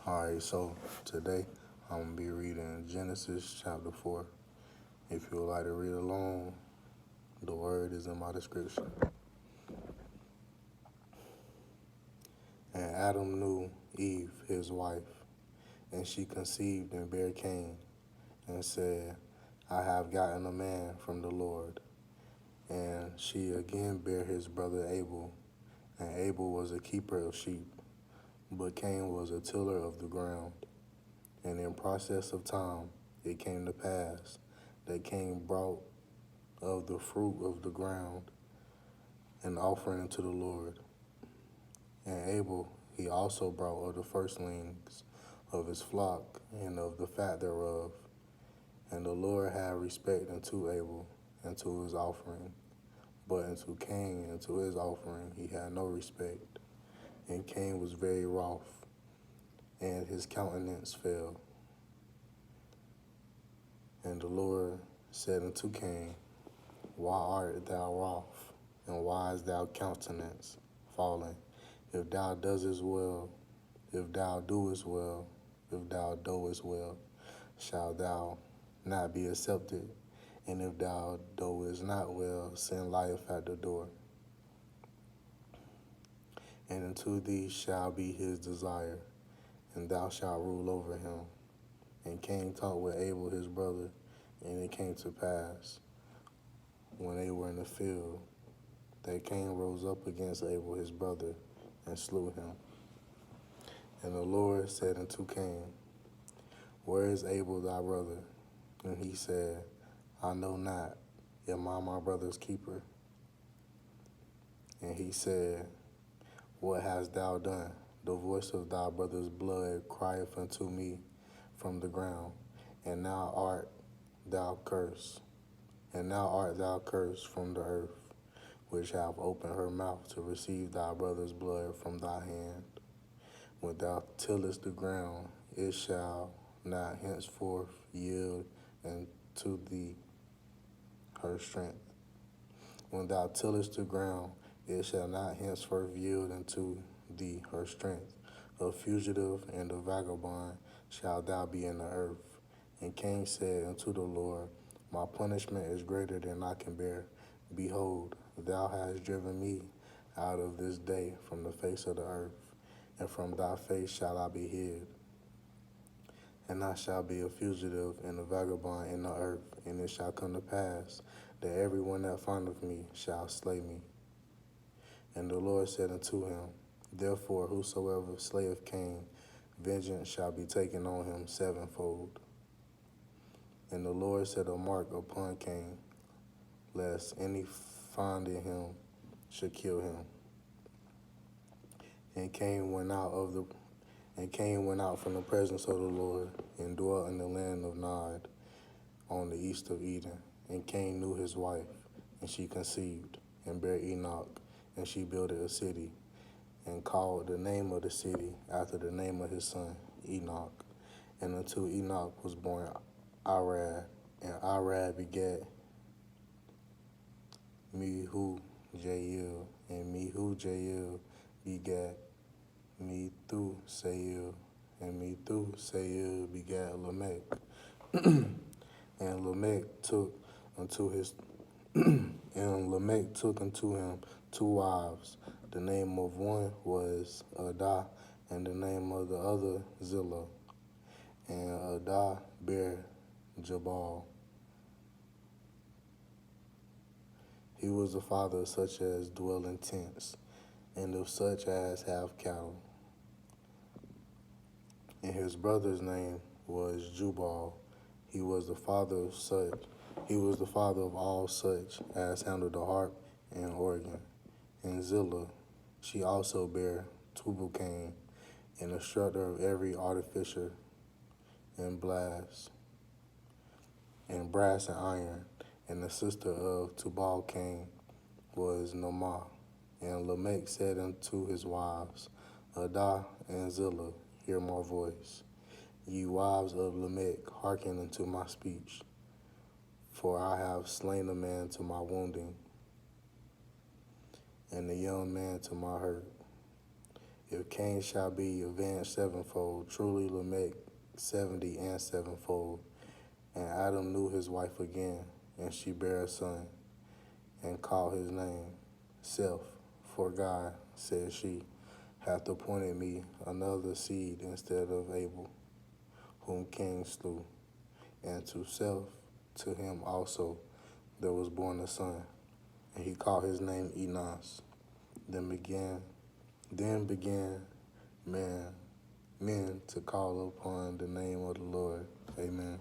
Alright, so today I'm going to be reading Genesis chapter 4. If you would like to read along, the word is in my description. And Adam knew Eve, his wife, and she conceived and bare Cain, and said, I have gotten a man from the Lord. And she again bare his brother Abel, and Abel was a keeper of sheep, but Cain was a tiller of the ground. And in process of time it came to pass that Cain brought of the fruit of the ground an offering unto the Lord. And Abel he also brought of the firstlings of his flock and of the fat thereof. And the Lord had respect unto Abel and to his offering, but unto Cain and to his offering he had no respect. And Cain was very wroth, and his countenance fell. And the Lord said unto Cain, Why art thou wroth, and why is thy countenance fallen? If thou doest well, if thou doest well, if thou doest well, shalt thou not be accepted? And if thou doest not well, sin lieth at the door. And unto thee shall be his desire, and thou shalt rule over him. And Cain talked with Abel his brother, and it came to pass, when they were in the field, that Cain rose up against Abel his brother, and slew him. And the Lord said unto Cain, Where is Abel thy brother? And he said, I know not, am I my brother's keeper? And he said, What hast thou done? The voice of thy brother's blood crieth unto me from the ground, and now art thou cursed. And now art thou cursed from the earth, which hath opened her mouth to receive thy brother's blood from thy hand. When thou tillest the ground, it shall not henceforth yield unto thee her strength. When thou tillest the ground, it shall not henceforth yield unto thee her strength. A fugitive and a vagabond shalt thou be in the earth. And Cain said unto the Lord, My punishment is greater than I can bear. Behold, thou hast driven me out of this day from the face of the earth, and from thy face shall I be hid. And I shall be a fugitive and a vagabond in the earth, and it shall come to pass that every one that findeth me shall slay me. And the Lord said unto him, Therefore whosoever slayeth Cain, vengeance shall be taken on him sevenfold. And the Lord set a mark upon Cain, lest any finding him should kill him. And Cain went out from the presence of the Lord, and dwelt in the land of Nod, on the east of Eden. And Cain knew his wife, and she conceived, and bare Enoch, and she builded a city, and called the name of the city after the name of his son, Enoch. And unto Enoch was born Arad, and Arad begat Mehujael, and Mehujael begat Methusael, and Methusael begat Lamech. And Lamech took unto him 2 wives. The name of one was Adah, and the name of the other Zillah. And Adah bare Jabal. He was the father of such as dwell in tents, and of such as have cattle. And his brother's name was Jubal. He was the father of all such as handled the harp and organ. And Zillah, she also bare Tubal-Cain, an instructor of every artificer in brass and iron. And the sister of Tubal-Cain was Naamah. And Lamech said unto his wives, Adah and Zillah, hear my voice. Ye wives of Lamech, hearken unto my speech. For I have slain a man to my wounding, and a young man to my hurt. If Cain shall be avenged sevenfold, truly Lamech 70 and sevenfold. And Adam knew his wife again, and she bare a son, and called his name Seth. For God, said she, hath appointed me another seed instead of Abel, whom Cain slew. And to Seth, to him also, there was born a son, and he called his name Enos. Then began men to call upon the name of the Lord. Amen.